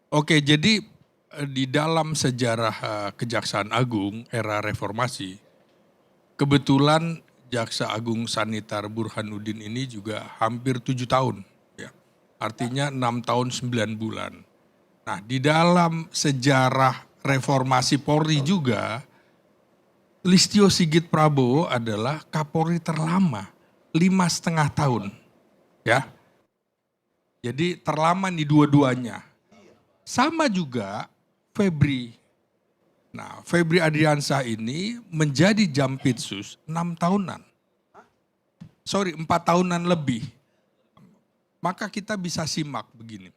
Oke, jadi di dalam sejarah Kejaksaan Agung era reformasi, kebetulan Jaksa Agung Sanitar Burhanuddin ini juga hampir 7 tahun. Ya. Artinya 6 tahun 9 bulan. Nah, di dalam sejarah reformasi Polri juga, Listio Sigit Prabowo adalah Kapolri terlama, 5,5 tahun. Ya, jadi terlama nih dua-duanya. Sama juga Febri. Nah, Febri Adriansah ini menjadi Jampitsus 6 tahunan. 4 tahunan lebih. Maka kita bisa simak begini.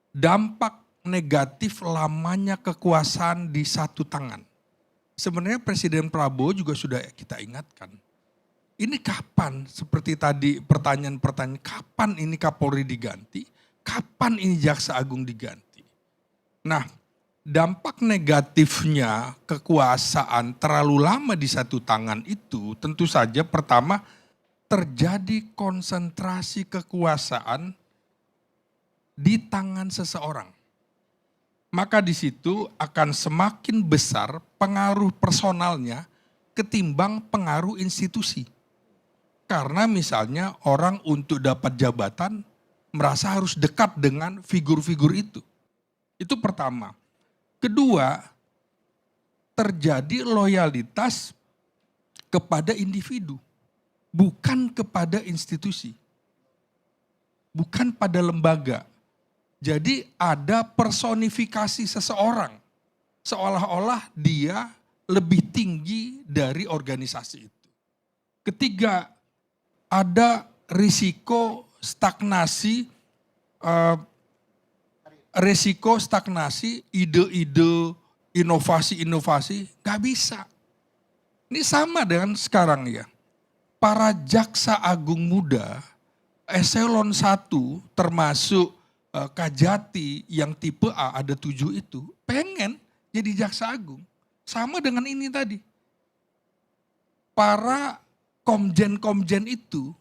Dampak negatif lamanya kekuasaan di satu tangan. Sebenarnya Presiden Prabowo juga sudah kita ingatkan. Ini kapan, seperti tadi pertanyaan-pertanyaan, kapan ini Kapolri diganti? Kapan ini Jaksa Agung diganti? Nah, dampak negatifnya kekuasaan terlalu lama di satu tangan itu tentu saja pertama terjadi konsentrasi kekuasaan di tangan seseorang. Maka di situ akan semakin besar pengaruh personalnya ketimbang pengaruh institusi. Karena misalnya orang untuk dapat jabatan merasa harus dekat dengan figur-figur itu. Itu pertama. Kedua, terjadi loyalitas kepada individu, bukan kepada institusi, bukan pada lembaga. Jadi ada personifikasi seseorang, seolah-olah dia lebih tinggi dari organisasi itu. Ketiga, ada risiko stagnasi, ide-ide, inovasi-inovasi, gak bisa. Ini sama dengan sekarang ya. Para jaksa agung muda, eselon 1 termasuk Kajati yang tipe A ada 7 itu, pengen jadi jaksa agung. Sama dengan ini tadi. Para komjen-komjen itu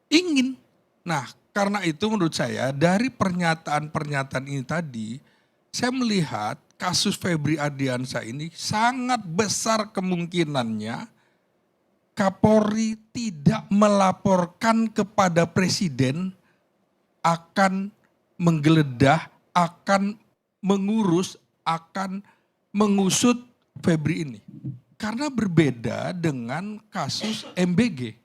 ingin. Nah, karena itu menurut saya dari pernyataan-pernyataan ini tadi, saya melihat kasus Febri Ardiansah ini sangat besar kemungkinannya Kapolri tidak melaporkan kepada Presiden akan menggeledah, akan mengurus, akan mengusut Febri ini. Karena berbeda dengan kasus MBG.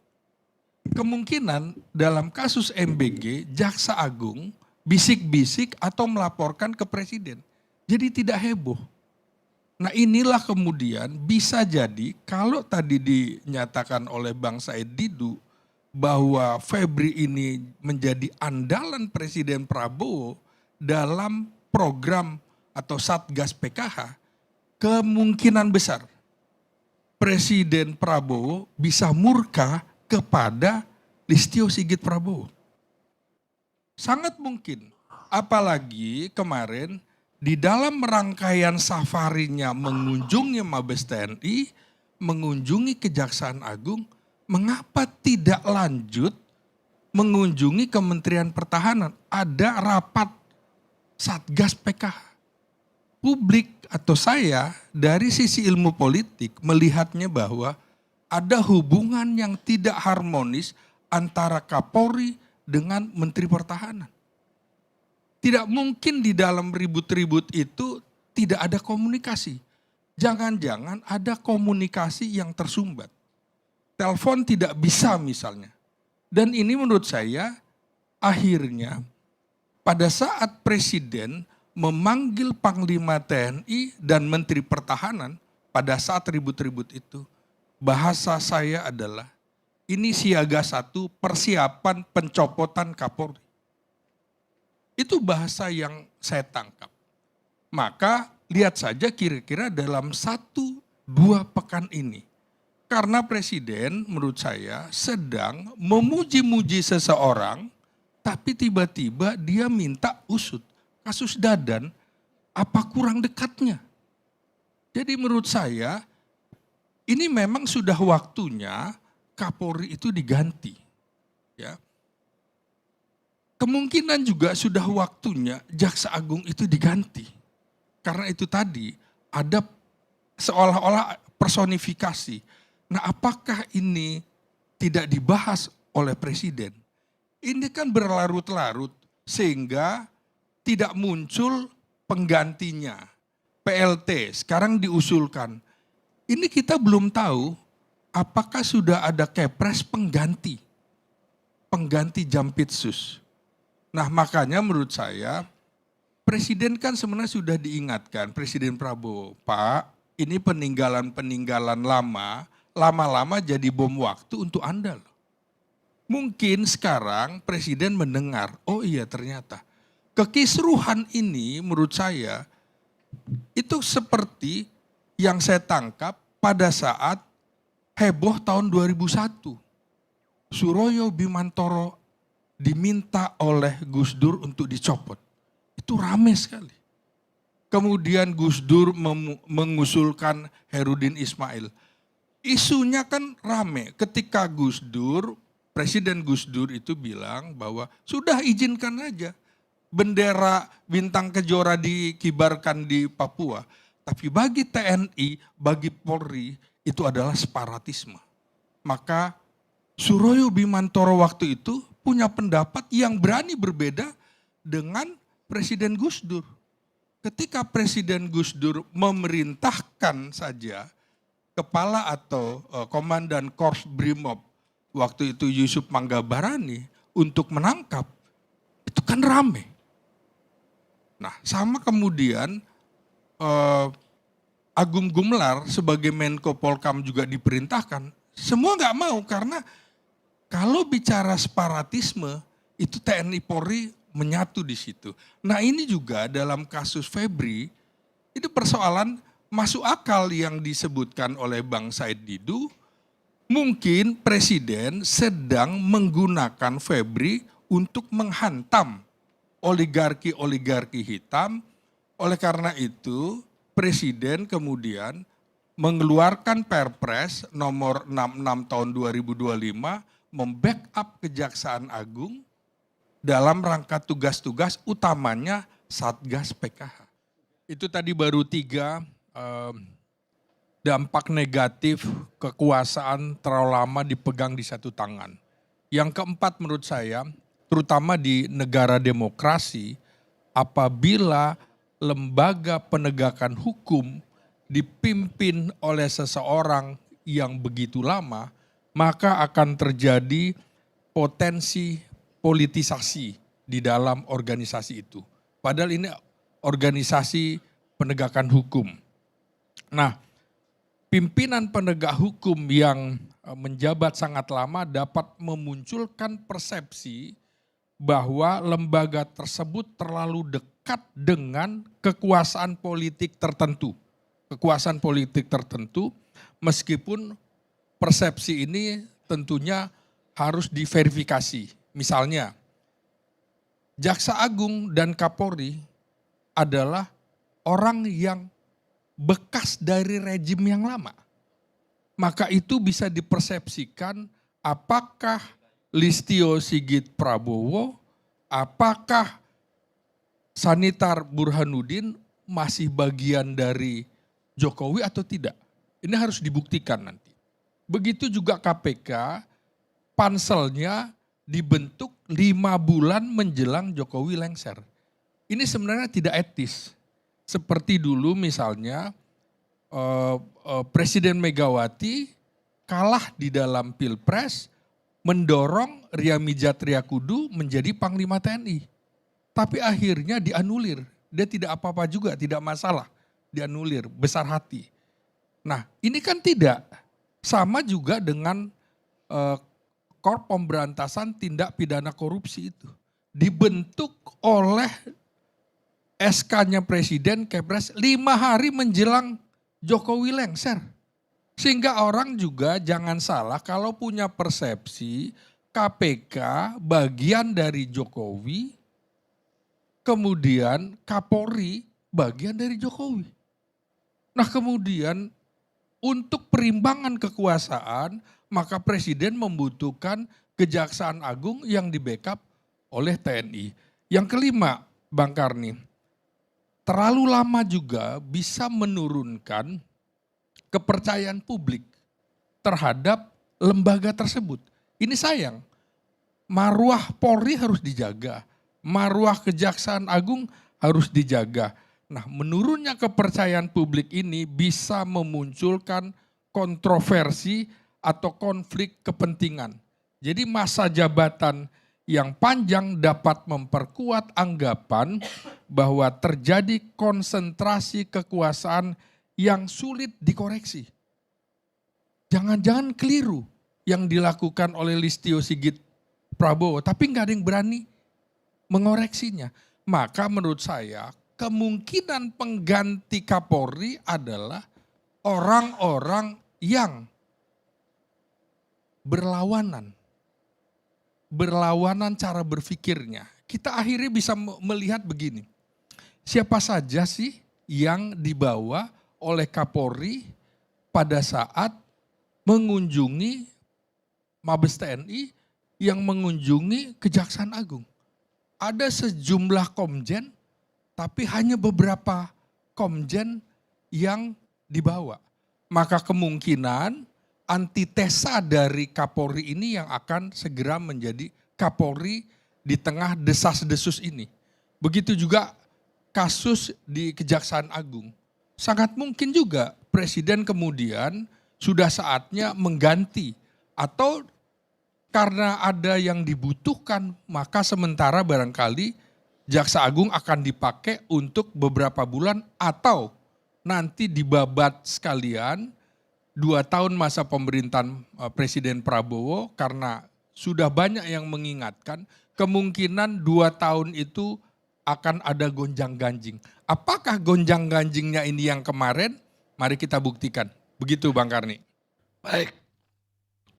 Kemungkinan dalam kasus MBG, Jaksa Agung bisik-bisik atau melaporkan ke Presiden. Jadi tidak heboh. Nah inilah kemudian bisa jadi kalau tadi dinyatakan oleh Bang Said Didu bahwa Febri ini menjadi andalan Presiden Prabowo dalam program atau Satgas PKH, kemungkinan besar Presiden Prabowo bisa murka kepada Listio Sigit Prabowo. Sangat mungkin, apalagi kemarin di dalam rangkaian safarinya mengunjungi Mabes TNI, mengunjungi Kejaksaan Agung, mengapa tidak lanjut mengunjungi Kementerian Pertahanan? Ada rapat Satgas PKH. Publik atau saya dari sisi ilmu politik melihatnya bahwa ada hubungan yang tidak harmonis antara Kapolri dengan Menteri Pertahanan. Tidak mungkin di dalam ribut-ribut itu tidak ada komunikasi. Jangan-jangan ada komunikasi yang tersumbat. Telepon tidak bisa misalnya. Dan ini menurut saya akhirnya pada saat Presiden memanggil Panglima TNI dan Menteri Pertahanan pada saat ribut-ribut itu, bahasa saya adalah ini siaga 1 persiapan pencopotan Kapolri. Itu bahasa yang saya tangkap. Maka lihat saja kira-kira dalam 1-2 pekan ini. Karena Presiden menurut saya sedang memuji-muji seseorang, tapi tiba-tiba dia minta usut. Kasus Dadan, apa kurang dekatnya? Jadi menurut saya, ini memang sudah waktunya Kapolri itu diganti. Ya. kemungkinan juga sudah waktunya Jaksa Agung itu diganti. Karena itu tadi ada seolah-olah personifikasi. Nah, apakah ini tidak dibahas oleh Presiden? Ini kan berlarut-larut sehingga tidak muncul penggantinya. PLT sekarang diusulkan. Ini kita belum tahu apakah sudah ada kepres pengganti Jampitsus. Nah, makanya menurut saya Presiden kan sebenarnya sudah diingatkan, Presiden Prabowo, Pak, ini peninggalan-peninggalan lama-lama jadi bom waktu untuk Anda loh. Mungkin sekarang Presiden mendengar, oh iya ternyata kekisruhan ini menurut saya itu seperti yang saya tangkap pada saat heboh tahun 2001. Suroyo Bimantoro diminta oleh Gus Dur untuk dicopot. Itu rame sekali. Kemudian Gus Dur mengusulkan Herudin Ismail. Isunya kan rame ketika Presiden Gus Dur itu bilang bahwa sudah izinkan aja bendera bintang kejora dikibarkan di Papua. Tapi bagi TNI, bagi Polri itu adalah separatisme. Maka Suroyo Bimantoro waktu itu punya pendapat yang berani berbeda dengan Presiden Gus Dur. Ketika Presiden Gus Dur memerintahkan saja kepala atau komandan Korps Brimob waktu itu Yusuf Manggabarani untuk menangkap, itu kan rame. Nah, sama kemudian Agung Gumelar sebagai Menko Polkam juga diperintahkan. Semua nggak mau karena kalau bicara separatisme itu TNI Polri menyatu di situ. Nah, ini juga dalam kasus Febri itu persoalan masuk akal yang disebutkan oleh Bang Said Didu. Mungkin Presiden sedang menggunakan Febri untuk menghantam oligarki-oligarki hitam. Oleh karena itu Presiden kemudian mengeluarkan Perpres nomor 66 tahun 2025 membackup Kejaksaan Agung dalam rangka tugas-tugas utamanya Satgas PKH. Itu tadi baru 3 dampak negatif kekuasaan terlalu lama dipegang di satu tangan. Yang keempat menurut saya, terutama di negara demokrasi, apabila lembaga penegakan hukum dipimpin oleh seseorang yang begitu lama, maka akan terjadi potensi politisasi di dalam organisasi itu. Padahal ini organisasi penegakan hukum. Nah, pimpinan penegak hukum yang menjabat sangat lama dapat memunculkan persepsi bahwa lembaga tersebut terlalu dekat dengan kekuasaan politik tertentu. Kekuasaan politik tertentu, meskipun persepsi ini tentunya harus diverifikasi. Misalnya, Jaksa Agung dan Kapolri adalah orang yang bekas dari rejim yang lama. Maka itu bisa dipersepsikan apakah Listio Sigit Prabowo, apakah Sanitar Burhanuddin masih bagian dari Jokowi atau tidak. Ini harus dibuktikan nanti. Begitu juga KPK, panselnya dibentuk 5 bulan menjelang Jokowi lengser. Ini sebenarnya tidak etis. Seperti dulu misalnya Presiden Megawati kalah di dalam Pilpres mendorong Ria Mijat Triakudu menjadi Panglima TNI. Tapi akhirnya dianulir. Dia tidak apa-apa juga, tidak masalah. Dianulir, besar hati. Nah, ini kan tidak. Sama juga dengan Korps Pemberantasan Tindak Pidana Korupsi itu. Dibentuk oleh SK-nya Presiden Kepres 5 hari menjelang Jokowi lengser. Sehingga orang juga jangan salah kalau punya persepsi KPK bagian dari Jokowi, kemudian Kapolri bagian dari Jokowi. Nah, kemudian untuk perimbangan kekuasaan, maka Presiden membutuhkan Kejaksaan Agung yang di-backup oleh TNI. Yang kelima, Bang Karni, terlalu lama juga bisa menurunkan kepercayaan publik terhadap lembaga tersebut. Ini sayang, maruah Polri harus dijaga, maruah Kejaksaan Agung harus dijaga. Nah, menurunnya kepercayaan publik ini bisa memunculkan kontroversi atau konflik kepentingan. Jadi masa jabatan yang panjang dapat memperkuat anggapan bahwa terjadi konsentrasi kekuasaan yang sulit dikoreksi. Jangan-jangan keliru yang dilakukan oleh Listio Sigit Prabowo, tapi nggak ada yang berani mengoreksinya. Maka menurut saya kemungkinan pengganti Kapolri adalah orang-orang yang berlawanan cara berpikirnya. Kita akhirnya bisa melihat begini, siapa saja sih yang dibawa oleh Kapolri pada saat mengunjungi Mabes TNI, yang mengunjungi Kejaksaan Agung. Ada sejumlah komjen, tapi hanya beberapa komjen yang dibawa. Maka kemungkinan antitesa dari Kapolri ini yang akan segera menjadi Kapolri di tengah desas-desus ini. Begitu juga kasus di Kejaksaan Agung. Sangat mungkin juga Presiden kemudian sudah saatnya mengganti, atau karena ada yang dibutuhkan, maka sementara barangkali Jaksa Agung akan dipakai untuk beberapa bulan, atau nanti dibabat sekalian 2 tahun masa pemerintahan Presiden Prabowo, karena sudah banyak yang mengingatkan kemungkinan 2 tahun itu akan ada gonjang-ganjing. Apakah gonjang-ganjingnya ini yang kemarin? Mari kita buktikan. Begitu Bang Karni. Baik,